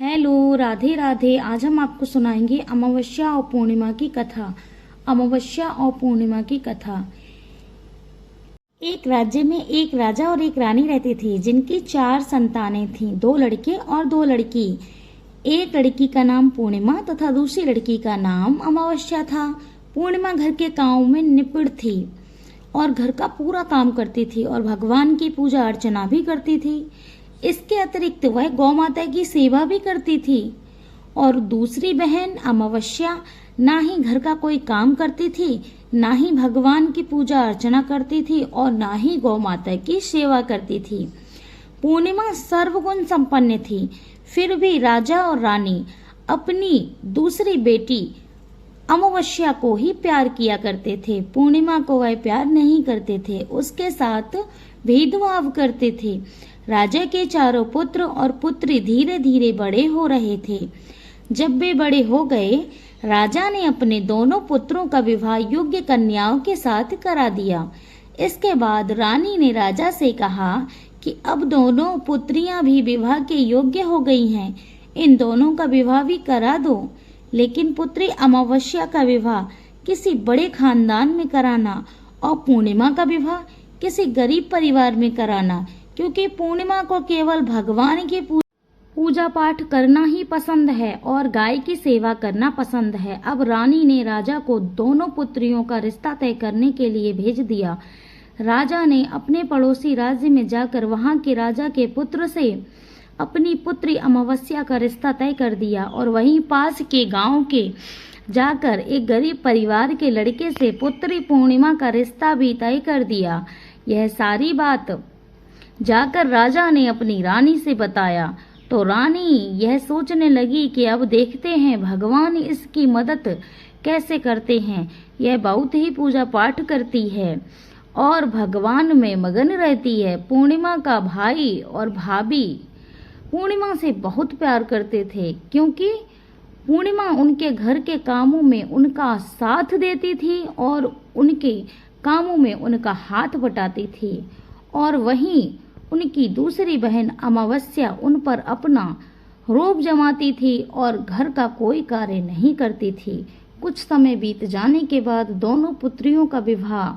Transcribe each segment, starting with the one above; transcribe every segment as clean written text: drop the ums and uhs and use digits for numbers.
Hello, Radhe Radhe. आज हम आपको सुनाएंगे अमावस्या और पूर्णिमा की कथा। अमावस्या और पूर्णिमा की कथा। एक राज्य में एक राजा और एक रानी रहते थे, जिनकी 4 संतानें थीं, 2 लड़के और 2 लड़की। एक लड़की का नाम पूर्णिमा तथा दूसरी लड़की का नाम अमावस्या था। पूर्णिमा घर के काम में निपुण थी और घर का पूरा काम करती थी और भगवान की पूजा अर्चना भी करती थी। इसके अतिरिक्त वह गौ माता की सेवा भी करती थी। और दूसरी बहन अमावस्या ना ही घर का कोई काम करती थी, ना ही भगवान की पूजा अर्चना करती थी और ना ही गौ माता की सेवा करती थी। पूर्णिमा सर्वगुण संपन्न थी, फिर भी राजा और रानी अपनी दूसरी बेटी अमावस्या को ही प्यार किया करते थे। पूर्णिमा को वह प्यार नहीं करते थे, उसके साथ भेदभाव करते थे। राजा के 4 पुत्र और पुत्री धीरे धीरे बड़े हो रहे थे। जब वे बड़े हो गए, राजा ने अपने दोनों पुत्रों का विवाह योग्य कन्याओं के साथ करा दिया। इसके बाद रानी ने राजा से कहा कि अब दोनों पुत्रियां भी विवाह के योग्य हो गई हैं, इन दोनों का विवाह भी करा दो। लेकिन पुत्री अमावस्या का विवाह किसी बड़े खानदान में कराना और पूर्णिमा का विवाह किसी गरीब परिवार में कराना, क्योंकि पूर्णिमा को केवल भगवान की पूजा पाठ करना ही पसंद है और गाय की सेवा करना पसंद है। अब रानी ने राजा को दोनों पुत्रियों का रिश्ता तय करने के लिए भेज दिया। राजा ने अपने पड़ोसी राज्य में जाकर वहां के राजा के पुत्र से अपनी पुत्री अमावस्या का रिश्ता तय कर दिया और वहीं पास के गांव के जाकर एक गरीब परिवार के लड़के से पुत्री पूर्णिमा का रिश्ता भी तय कर दिया। यह सारी बात जाकर राजा ने अपनी रानी से बताया तो रानी यह सोचने लगी कि अब देखते हैं भगवान इसकी मदद कैसे करते हैं। यह बहुत ही पूजा पाठ करती है और भगवान में मगन रहती है। पूर्णिमा का भाई और भाभी पूर्णिमा से बहुत प्यार करते थे, क्योंकि पूर्णिमा उनके घर के कामों में उनका साथ देती थी और उनके कामों में उनका हाथ बटाती थी। और वहीं उनकी दूसरी बहन अमावस्या उन पर अपना रोब जमाती थी और घर का कोई कार्य नहीं करती थी। कुछ समय बीत जाने के बाद दोनों पुत्रियों का विवाह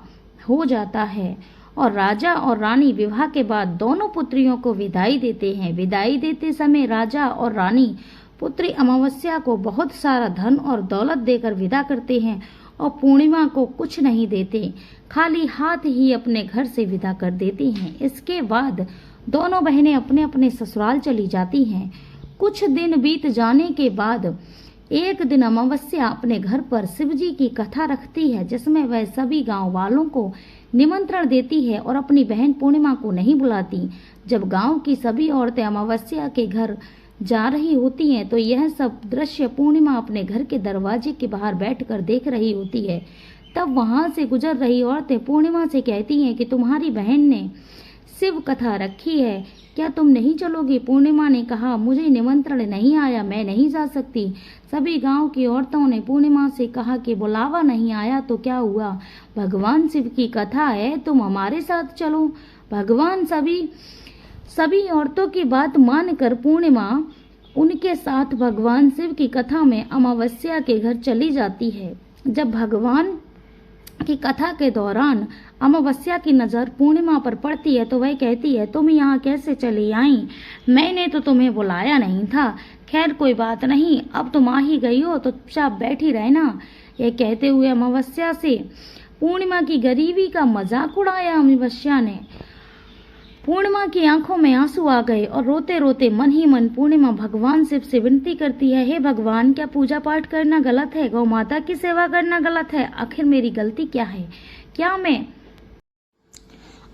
हो जाता है और राजा और रानी विवाह के बाद दोनों पुत्रियों को विदाई देते हैं। विदाई देते समय राजा और रानी पुत्री अमावस्या को बहुत सारा धन और दौलत देकर विदा करते हैं और पूर्णिमा को कुछ नहीं देते, खाली हाथ ही अपने घर से विदा कर देती हैं। इसके बाद दोनों बहनें अपने अपने ससुराल चली जाती हैं। कुछ दिन बीत जाने के बाद एक दिन अमावस्या अपने घर पर शिवजी की कथा रखती है, जिसमें वह सभी गांव वालों को निमंत्रण देती है और अपनी बहन पूर्णिमा को नहीं बुलाती। जब गांव की सभी औरतें अमावस्या के घर जा रही होती हैं तो यह सब दृश्य पूर्णिमा अपने घर के दरवाजे के बाहर बैठकर देख रही होती है। तब वहां से गुजर रही औरतें पूर्णिमा से कहती हैं कि तुम्हारी बहन ने शिव कथा रखी है, क्या तुम नहीं चलोगी? पूर्णिमा ने कहा, मुझे निमंत्रण नहीं आया, मैं नहीं जा सकती। सभी गांव की औरतों ने पूर्णिमा से कहा कि बुलावा नहीं आया तो क्या हुआ, भगवान शिव की कथा है, तुम हमारे साथ चलो। भगवान सभी औरतों की बात मानकर पूर्णिमा उनके साथ भगवान शिव की कथा में अमावस्या के घर चली जाती है। जब भगवान की कथा के दौरान अमावस्या की नजर पूर्णिमा पर पड़ती है तो वह कहती है, तुम यहाँ कैसे चली आई? मैंने तो तुम्हें बुलाया नहीं था। खैर कोई बात नहीं, अब तुम आ ही गई हो तो चुपचाप बैठी रहना। यह कहते हुए अमावस्या से पूर्णिमा की गरीबी का मजाक उड़ाया। अमावस्या ने पूर्णिमा की आंखों में आंसू आ गए और रोते रोते मन ही मन पूर्णिमा भगवान शिव से विनती करती है, हे भगवान, क्या पूजा पाठ करना गलत है? गौ माता की सेवा करना गलत है? आखिर मेरी गलती क्या है? क्या मैं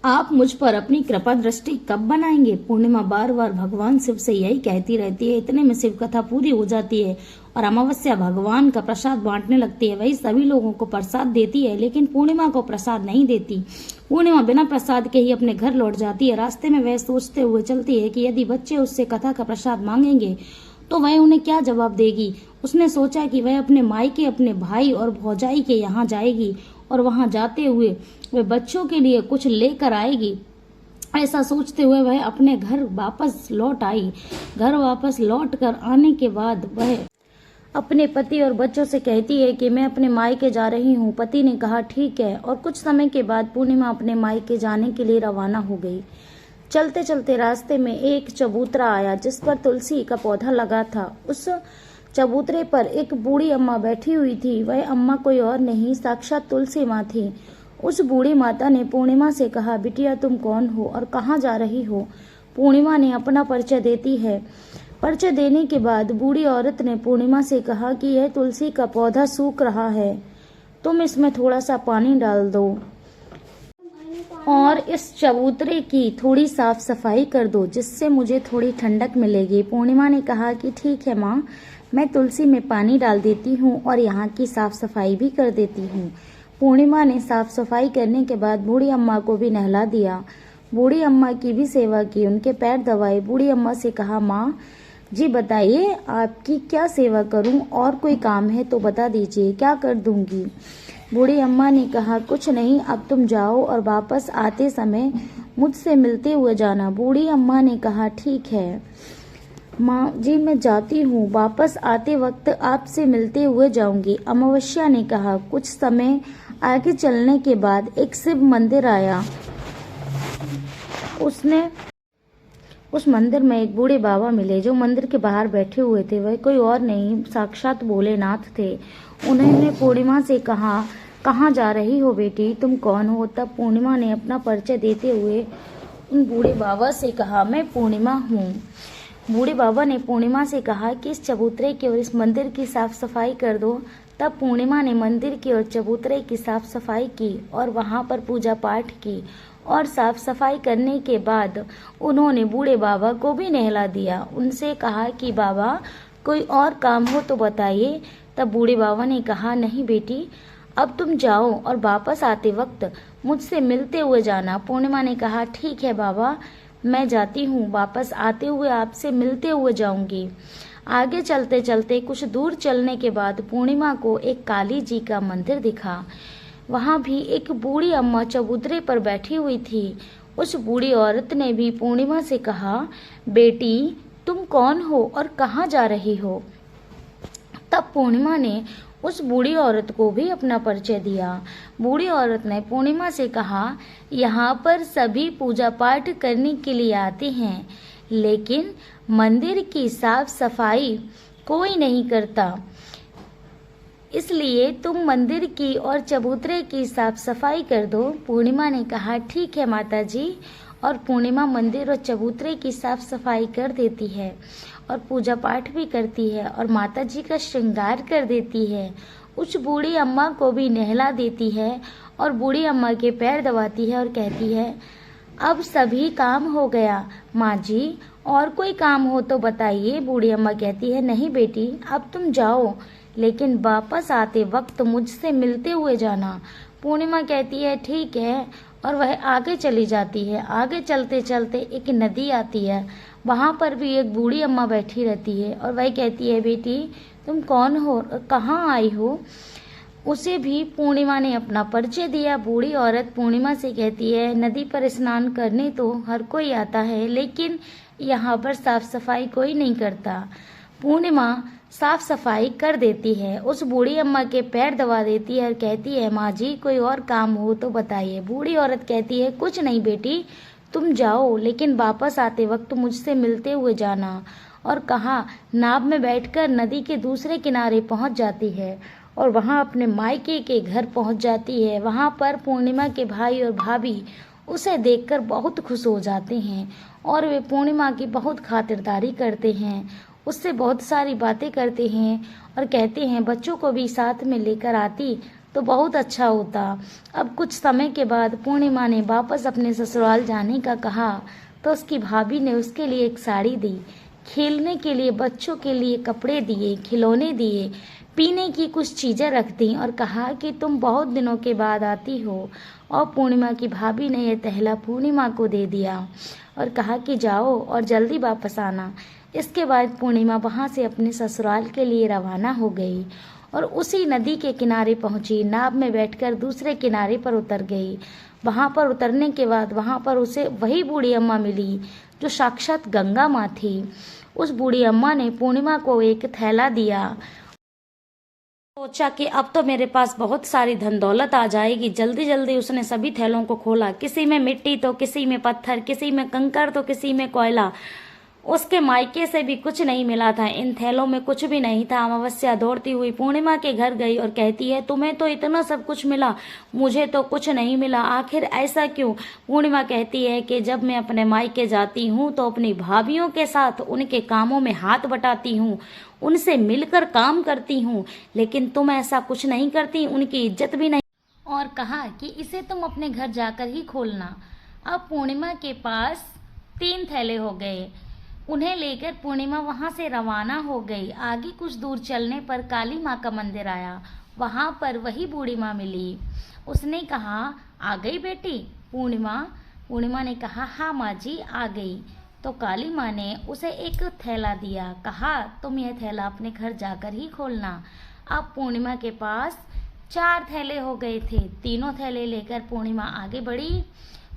आप मुझ पर अपनी कृपा दृष्टि कब बनाएंगे? पूर्णिमा बार बार भगवान शिव से यही कहती रहती है। इतने में शिव कथा पूरी हो जाती है और अमावस्या भगवान का प्रसाद बांटने लगती है। वही सभी लोगों को प्रसाद देती है, लेकिन पूर्णिमा को प्रसाद नहीं देती। पूर्णिमा बिना प्रसाद के ही अपने घर लौट जाती है। रास्ते में वह सोचते हुए चलती है कि यदि बच्चे उससे कथा का प्रसाद मांगेंगे तो वह उन्हें क्या जवाब देगी। उसने सोचा कि वह अपने मायके, अपने भाई और भौजाई के यहाँ जाएगी और वहां जाते हुए वह बच्चों के लिए कुछ लेकर आएगी। ऐसा सोचते हुए वह अपने घर वापस लौट आई। घर वापस लौट कर आने के बाद वह अपने पति और बच्चों से कहती है कि मैं अपने मायके जा रही हूँ। पति ने कहा ठीक है, और कुछ समय के बाद पूर्णिमा अपने मायके जाने के लिए रवाना हो गई। चलते चलते रास्ते में एक चबूतरा आया जिस पर तुलसी का पौधा लगा था। उस चबूतरे पर एक बूढ़ी अम्मा बैठी हुई थी। वह अम्मा कोई और नहीं, साक्षात तुलसी माँ थी। उस बूढ़ी माता ने पूर्णिमा से कहा, बिटिया तुम कौन हो और कहाँ जा रही हो? पूर्णिमा ने अपना परिचय देती है। परिचय देने के बाद बूढ़ी औरत ने पूर्णिमा से कहा कि यह तुलसी का पौधा सूख रहा है, तुम इसमें थोड़ा सा पानी डाल दो और इस चबूतरे की थोड़ी साफ सफाई कर दो, जिससे मुझे थोड़ी ठंडक मिलेगी। पूर्णिमा ने कहा कि ठीक है माँ, मैं तुलसी में पानी डाल देती हूँ और यहाँ की साफ सफाई भी कर देती हूँ। पूर्णिमा ने साफ सफाई करने के बाद बूढ़ी अम्मा को भी नहला दिया। बूढ़ी अम्मा की भी सेवा की, उनके पैर दबाए। बूढ़ी अम्मा से कहा, माँ जी बताइए आपकी क्या सेवा करूं, और कोई काम है तो बता दीजिए, क्या कर दूंगी? बूढ़ी अम्मा ने कहा, कुछ नहीं, अब तुम जाओ और वापस आते समय मुझसे मिलते हुए जाना। बूढ़ी अम्मा ने कहा, ठीक है माँ जी, मैं जाती हूँ, वापस आते वक्त आपसे मिलते हुए जाऊंगी। अमावस्या ने कहा। कुछ समय आगे चलने के बाद एक शिव मंदिर आया। उस मंदिर में एक बूढ़े बाबा मिले जो मंदिर के बाहर बैठे हुए थे। वह कोई और नहीं, साक्षात भोलेनाथ थे। उन्होंने पूर्णिमा से कहा, कहाँ जा रही हो बेटी, तुम कौन हो? तब पूर्णिमा ने अपना परिचय देते हुए उन बूढ़े बाबा से कहा, मैं पूर्णिमा हूँ। बूढ़े बाबा ने पूर्णिमा से कहा कि इस चबूतरे की और इस मंदिर की साफ सफाई कर दो। तब पूर्णिमा ने मंदिर की और चबूतरे की साफ सफाई की और वहां पर पूजा पाठ की, और साफ सफाई करने के बाद उन्होंने बूढ़े बाबा को भी नहला दिया। उनसे कहा कि बाबा कोई और काम हो तो बताइए। तब बूढ़े बाबा ने कहा, नहीं बेटी, अब तुम जाओ और वापस आते वक्त मुझसे मिलते हुए जाना। पूर्णिमा ने कहा, ठीक है बाबा, मैं जाती हूँ, वापस आते हुए आपसे मिलते हुए जाऊंगी। आगे चलते चलते कुछ दूर चलने के बाद पूर्णिमा को एक काली जी का मंदिर दिखा। वहां भी एक बूढ़ी अम्मा चबूतरे पर बैठी हुई थी। उस बूढ़ी औरत ने भी पूर्णिमा से कहा, बेटी तुम कौन हो और कहाँ जा रही हो? तब पूर्णिमा ने उस बूढ़ी औरत को भी अपना परिचय दिया। बूढ़ी औरत ने पूर्णिमा से कहा, यहाँ पर सभी पूजा पाठ करने के लिए आते हैं, लेकिन मंदिर की साफ सफाई कोई नहीं करता, इसलिए तुम मंदिर की और चबूतरे की साफ सफाई कर दो। पूर्णिमा ने कहा, ठीक है माता जी, और पूर्णिमा मंदिर और चबूतरे की साफ सफाई कर देती है और पूजा पाठ भी करती है और माता जी का श्रृंगार कर देती है। उस बूढ़ी अम्मा को भी नहला देती है और बूढ़ी अम्मा के पैर दबाती है और कहती है, अब सभी काम हो गया माँ जी, और कोई काम हो तो बताइए। बूढ़ी अम्मा कहती है, नहीं बेटी, अब तुम जाओ, लेकिन वापस आते वक्त मुझसे मिलते हुए जाना। पूर्णिमा कहती है, ठीक है, और वह आगे चली जाती है। आगे चलते चलते एक नदी आती है। वहाँ पर भी एक बूढ़ी अम्मा बैठी रहती है और वह कहती है, बेटी तुम कौन हो, कहाँ आई हो? उसे भी पूर्णिमा ने अपना परिचय दिया। बूढ़ी औरत पूर्णिमा से कहती है, नदी पर स्नान करने तो हर कोई आता है, लेकिन यहाँ पर साफ सफाई कोई नहीं करता। पूर्णिमा साफ सफाई कर देती है, उस बूढ़ी अम्मा के पैर दबा देती है और कहती है, माँ जी कोई और काम हो तो बताइए। बूढ़ी औरत कहती है, कुछ नहीं बेटी, तुम जाओ, लेकिन वापस आते वक्त मुझसे मिलते हुए जाना। और कहा, नाव में बैठकर नदी के दूसरे किनारे पहुंच जाती है और वहां अपने मायके के घर पहुंच जाती है। वहां पर पूर्णिमा के भाई और भाभी उसे देखकर बहुत खुश हो जाते हैं और वे पूर्णिमा की बहुत खातिरदारी करते हैं, उससे बहुत सारी बातें करते हैं और कहते हैं, बच्चों को भी साथ में लेकर आती तो बहुत अच्छा होता। अब कुछ समय के बाद पूर्णिमा ने वापस अपने ससुराल जाने का कहा तो उसकी भाभी ने उसके लिए एक साड़ी दी, खेलने के लिए बच्चों के लिए कपड़े दिए, खिलौने दिए, पीने की कुछ चीज़ें रख दी और कहा कि तुम बहुत दिनों के बाद आती हो। और पूर्णिमा की भाभी ने यह तहला पूर्णिमा को दे दिया और कहा कि जाओ और जल्दी वापस आना। इसके बाद पूर्णिमा वहाँ से अपने ससुराल के लिए रवाना हो गई और उसी नदी के किनारे पहुंची। नाव में बैठकर दूसरे किनारे पर उतर गई। वहाँ पर उतरने के बाद वहाँ पर उसे वही बूढ़ी अम्मा मिली जो साक्षात गंगा माँ थी। उस बूढ़ी अम्मा ने पूर्णिमा को एक थैला दिया। सोचा कि अब तो मेरे पास बहुत सारी धन दौलत आ जाएगी। जल्दी जल्दी उसने सभी थैलों को खोला। किसी में मिट्टी तो किसी में पत्थर, किसी में कंकड़ तो किसी में कोयला। उसके मायके से भी कुछ नहीं मिला था। इन थैलों में कुछ भी नहीं था। अमावस्या दौड़ती हुई पूर्णिमा के घर गई और कहती है, तुम्हें तो इतना सब कुछ मिला, मुझे तो कुछ नहीं मिला, आखिर ऐसा क्यों? पूर्णिमा कहती है कि जब मैं अपने मायके जाती हूँ तो अपनी भाभियों के साथ उनके कामों में हाथ बटाती हूँ, उनसे मिलकर काम करती हूँ, लेकिन तुम ऐसा कुछ नहीं करती, उनकी इज्जत भी नहीं। और कहा कि इसे तुम अपने घर जाकर ही खोलना। अब पूर्णिमा के पास 3 थैले हो गए। उन्हें लेकर पूर्णिमा वहां से रवाना हो गई। आगे कुछ दूर चलने पर काली माँ का मंदिर आया। वहां पर वही बूढ़ी माँ मिली। उसने कहा, आ गई बेटी पूर्णिमा ने कहा, हाँ माँ जी आ गई। तो काली माँ ने उसे एक थैला दिया। कहा, तुम यह थैला अपने घर जाकर ही खोलना। अब पूर्णिमा के पास 4 थैले हो गए थे। तीनों थैले लेकर पूर्णिमा आगे बढ़ी।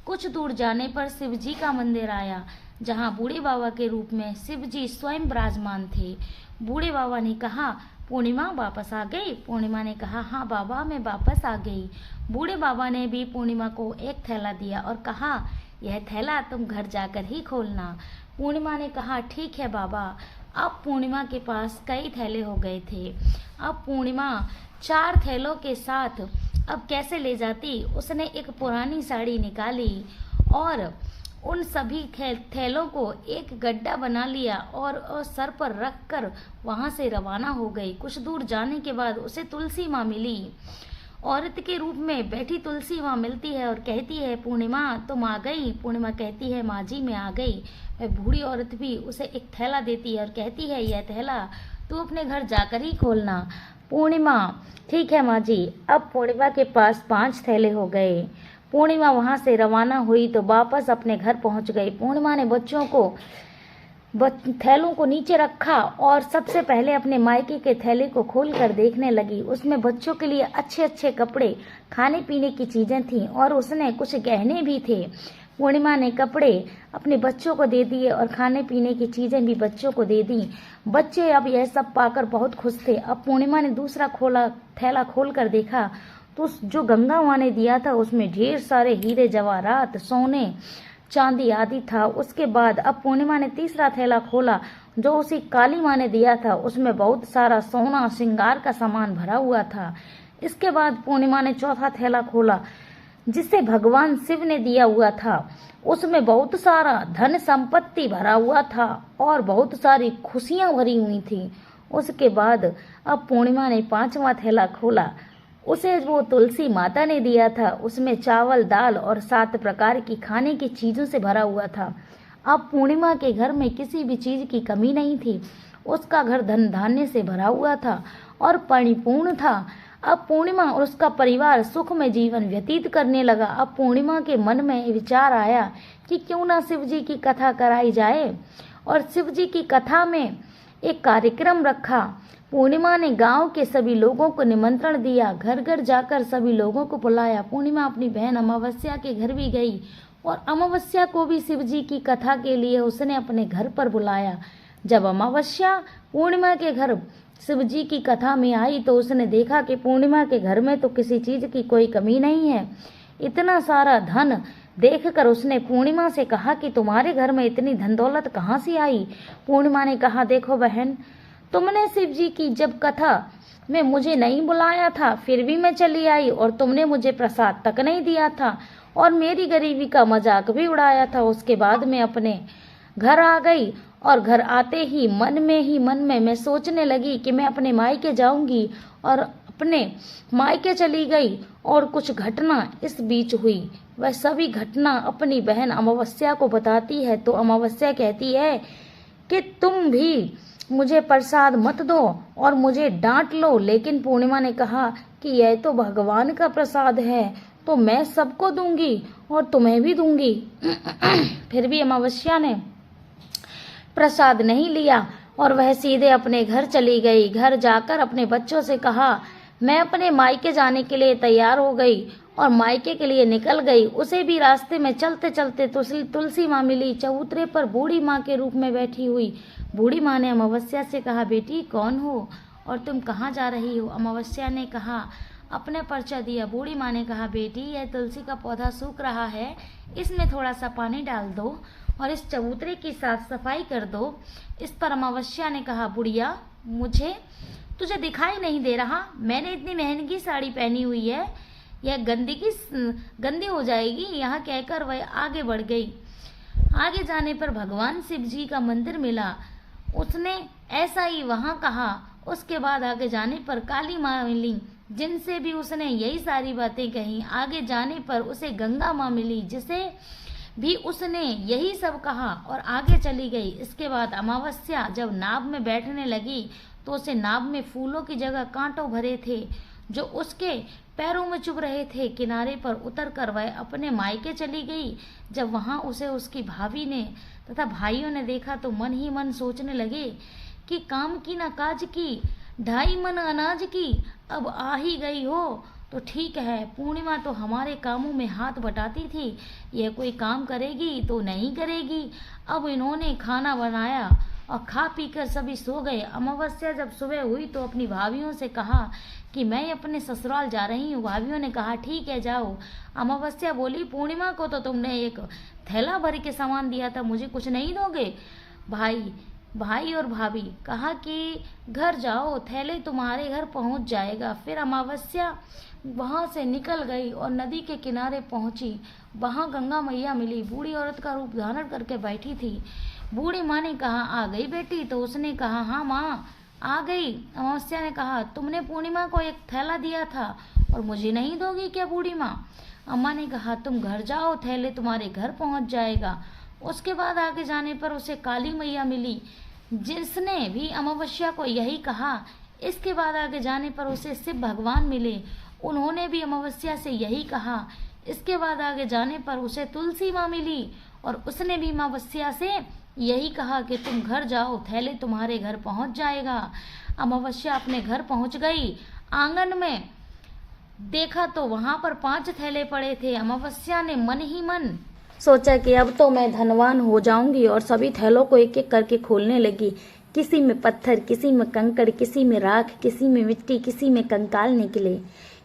कुछ दूर जाने पर शिव जी का मंदिर आया, जहां बूढ़े बाबा के रूप में शिव जी स्वयं विराजमान थे। बूढ़े बाबा ने कहा, पूर्णिमा वापस आ गई? पूर्णिमा ने कहा, हाँ बाबा मैं वापस आ गई। बूढ़े बाबा ने भी पूर्णिमा को एक थैला दिया और कहा, यह थैला तुम घर जाकर ही खोलना। पूर्णिमा ने कहा, ठीक है बाबा। अब पूर्णिमा के पास कई थैले हो गए थे। अब पूर्णिमा 4 थैलों के साथ अब कैसे ले जाती? उसने एक पुरानी साड़ी निकाली और उन सभी थैलों को एक गड्ढा बना लिया और सर पर रख कर वहाँ से रवाना हो गई। कुछ दूर जाने के बाद उसे तुलसी माँ मिली। औरत के रूप में बैठी तुलसी माँ मिलती है और कहती है, पूर्णिमा तुम आ गई? पूर्णिमा कहती है, माँ जी मैं आ गई। वह बूढ़ी औरत भी उसे एक थैला देती है और कहती है, यह थैला तू अपने घर जाकर ही खोलना। पूर्णिमा, ठीक है माँ जी। अब पूर्णिमा के पास 5 थैले हो गए। पूर्णिमा वहां से रवाना हुई तो वापस अपने घर पहुंच गई। पूर्णिमा ने थैलों को नीचे रखा और सबसे पहले अपने मायके के थैले को खोलकर देखने लगी। उसमें बच्चों के लिए अच्छे अच्छे कपड़े, खाने पीने की चीजें थीं और उसने कुछ गहने भी थे। पूर्णिमा ने कपड़े अपने बच्चों को दे दिए और खाने पीने की चीजें भी बच्चों को दे दी। बच्चे अब यह सब पाकर बहुत खुश थे। अब पूर्णिमा ने दूसरा थैला खोलकर देखा तो जो गंगा माँ ने दिया था उसमें ढेर सारे हीरे जवाहरात, सोने चांदी आदि था। उसके बाद अब पूर्णिमा ने तीसरा थैला खोला जो उसी काली माँ ने दिया था। उसमें बहुत सारा सोना श्रृंगार का सामान भरा हुआ था। इसके बाद पूर्णिमा ने चौथा थैला खोला जिसे भगवान शिव ने दिया हुआ था। उसमें बहुत सारा धन संपत्ति भरा हुआ था और बहुत सारी खुशियां भरी हुई थी। उसके बाद अब पूर्णिमा ने 5वां थैला खोला। उसे वो तुलसी माता ने दिया था। उसमें चावल, दाल और 7 प्रकार की खाने की चीजों से भरा हुआ था। अब पूर्णिमा के घर में किसी भी चीज की कमी नहीं थी। उसका घर धन धान्य से भरा हुआ था और परिपूर्ण था। अब पूर्णिमा और उसका परिवार सुख में जीवन व्यतीत करने लगा। अब पूर्णिमा के मन में विचार आया कि क्यों ना शिव जी की कथा कराई जाए और शिव जी की कथा में एक कार्यक्रम रखा। पूर्णिमा ने गांव के सभी लोगों को निमंत्रण दिया, घर घर जाकर सभी लोगों को बुलाया। पूर्णिमा अपनी बहन अमावस्या के घर भी गई और अमावस्या को भी शिव जी की कथा के लिए उसने अपने घर पर बुलाया। जब अमावस्या पूर्णिमा के घर शिव जी की कथा में आई तो उसने देखा कि पूर्णिमा के घर में तो किसी चीज की कोई कमी नहीं है। इतना सारा धन देखकर उसने पूर्णिमा से कहा कि तुम्हारे घर में इतनी धन दौलत कहाँ से आई? पूर्णिमा ने कहा, देखो बहन, तुमने शिव जी की जब कथा में मुझे नहीं बुलाया था फिर भी मैं चली आई और तुमने मुझे प्रसाद तक नहीं दिया था और मेरी गरीबी का मजाक भी उड़ाया था। उसके बाद मैं अपने घर आ गई और घर आते ही मन में मैं सोचने लगी कि मैं अपने मायके जाऊंगी और अपने मायके चली गई और कुछ घटना इस बीच हुई। वह सभी घटना अपनी बहन अमावस्या को बताती है तो अमावस्या कहती है कि तुम भी मुझे प्रसाद मत दो और मुझे डांट लो, लेकिन पूर्णिमा ने कहा कि यह तो भगवान का प्रसाद है तो मैं सबको दूंगी और तुम्हें भी दूंगी। फिर भी अमावस्या ने प्रसाद नहीं लिया और वह सीधे अपने घर चली गई। घर जाकर अपने बच्चों से कहा, मैं अपने मायके जाने के लिए तैयार हो गई और मायके के लिए निकल गई। उसे भी रास्ते में चलते चलते तुलसी माँ मिली, चबूतरे पर बूढ़ी माँ के रूप में बैठी हुई। बूढ़ी माँ ने अमावस्या से कहा, बेटी कौन हो और तुम कहाँ जा रही हो? अमावस्या ने कहा, अपने परिचय दिया। बूढ़ी माँ ने कहा, बेटी यह तुलसी का पौधा सूख रहा है, इसमें थोड़ा सा पानी डाल दो और इस चबूतरे की साफ सफाई कर दो। इस पर अमावस्या ने कहा, बुढ़िया मुझे तुझे दिखाई नहीं दे रहा? मैंने इतनी महंगी साड़ी पहनी हुई है, यह गंदी हो जाएगी। यहाँ कहकर वह आगे बढ़ गई। आगे जाने पर भगवान शिव जी का मंदिर मिला। उसने ऐसा ही वहाँ कहा। उसके बाद आगे जाने पर काली माँ मिली, जिनसे भी उसने यही सारी बातें कही। आगे जाने पर उसे गंगा माँ मिली, जिसे भी उसने यही सब कहा और आगे चली गई। इसके बाद अमावस्या जब नाव में बैठने लगी तो उसे नाव में फूलों की जगह कांटों भरे थे जो उसके पैरों में चुभ रहे थे। किनारे पर उतरकर वह अपने मायके चली गई। जब वहां उसे उसकी भाभी ने तथा भाइयों ने देखा तो मन ही मन सोचने लगे कि काम की ना काज की, 2.5 मन अनाज की, अब आ ही गई हो तो ठीक है। पूर्णिमा तो हमारे कामों में हाथ बटाती थी, यह कोई काम करेगी तो नहीं करेगी। अब इन्होंने खाना बनाया और खा पीकर सभी सो गए। अमावस्या जब सुबह हुई तो अपनी भाभियों से कहा कि मैं अपने ससुराल जा रही हूँ। भाभियों ने कहा, ठीक है जाओ। अमावस्या बोली, पूर्णिमा को तो तुमने एक थैला भर के सामान दिया था, मुझे कुछ नहीं दोगे? भाई और भाभी कहा कि घर जाओ, थैले तुम्हारे घर पहुंच जाएगा। फिर अमावस्या वहां से निकल गई और नदी के किनारे पहुंची। वहां गंगा मैया मिली, बूढ़ी औरत का रूप धारण करके बैठी थी। बूढ़ी माँ ने कहा, आ गई बेटी? तो उसने कहा, हाँ माँ आ गई। अमावस्या ने कहा, तुमने पूर्णिमा को एक थैला दिया था और मुझे नहीं दोगी क्या बूढ़ी माँ? अम्मा ने कहा, तुम घर जाओ, थैले तुम्हारे घर पहुंच जाएगा। उसके बाद आगे जाने पर उसे काली मैया मिली, जिसने भी अमावस्या को यही कहा। इसके बाद आगे जाने पर उसे शिव भगवान मिले, उन्होंने भी अमावस्या से यही कहा। इसके बाद आगे जाने पर उसे तुलसी माँ मिली और उसने भी अमावस्या से यही कहा कि तुम घर जाओ, थैले तुम्हारे घर पहुंच जाएगा। अमावस्या अपने घर पहुंच गई। आंगन में देखा तो वहां पर 5 थैले पड़े थे। अमावस्या ने मन ही मन सोचा कि अब तो मैं धनवान हो जाऊंगी और सभी थैलों को एक एक करके खोलने लगी। किसी में पत्थर, किसी में कंकड़, किसी में राख, किसी में मिट्टी, किसी में कंकाल निकले।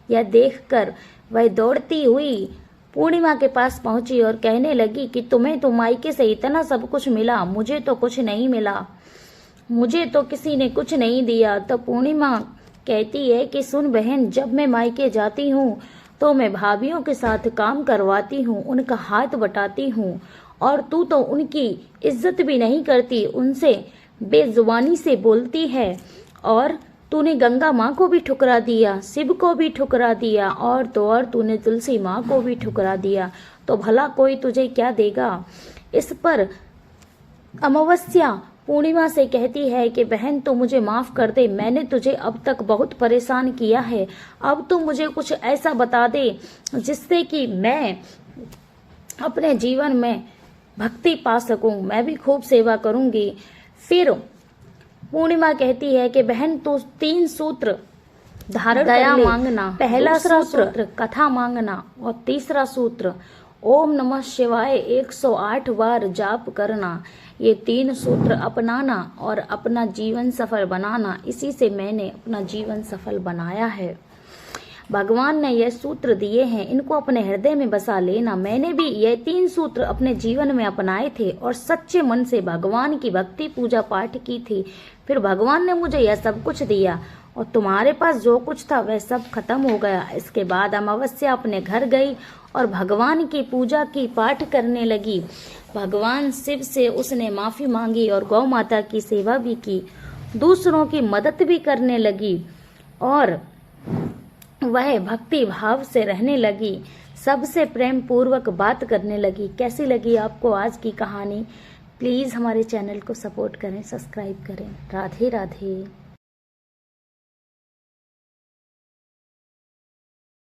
यह देखकर वह दौड़ती हुई पूर्णिमा के पास पहुंची और कहने लगी कि तुम्हें तो मायके से इतना सब कुछ मिला, मुझे तो कुछ नहीं मिला, मुझे तो किसी ने कुछ नहीं दिया। तो पूर्णिमा कहती है कि सुन बहन, जब मैं मायके जाती हूँ तो मैं भाभियों के साथ काम करवाती हूँ, उनका हाथ बटाती हूँ, और तू तो उनकी इज्जत भी नहीं करती, उनसे बेजुबानी से बोलती है, और तूने गंगा माँ को भी ठुकरा दिया, शिव को भी ठुकरा दिया, और तो और तूने तुलसी माँ को भी ठुकरा दिया, तो भला कोई तुझे क्या देगा। इस पर अमावस्या पूर्णिमा से कहती है कि बहन तू मुझे माफ कर दे, मैंने तुझे अब तक बहुत परेशान किया है, अब तू मुझे कुछ ऐसा बता दे जिससे कि मैं अपने जीवन में भक्ति पा सकूं, मैं भी खूब सेवा करूंगी। फिर पूर्णिमा कहती है कि बहन तू 3 सूत्र धारण दया मांगना, पहला सूत्र कथा मांगना और तीसरा सूत्र ओम नमः शिवाय 108 बार जाप करना। ये 3 सूत्र अपनाना और अपना जीवन सफल बनाना। इसी से मैंने अपना जीवन सफल बनाया है। भगवान ने ये सूत्र दिए हैं, इनको अपने हृदय में बसा लेना। मैंने भी ये 3 सूत्र अपने जीवन में अपनाए थे और सच्चे मन से भगवान की भक्ति पूजा पाठ की थी। फिर भगवान ने मुझे यह सब कुछ दिया और तुम्हारे पास जो कुछ था वह सब खत्म हो गया। इसके बाद अमावस्या अपने घर गई और भगवान की पूजा की, पाठ करने लगी। भगवान शिव से उसने माफी मांगी और गौ माता की सेवा भी की, दूसरों की मदद भी करने लगी और वह भक्ति भाव से रहने लगी, सबसे प्रेम पूर्वक बात करने लगी। कैसी लगी आपको आज की कहानी? प्लीज हमारे चैनल को सपोर्ट करें, सब्सक्राइब करें। राधे राधे।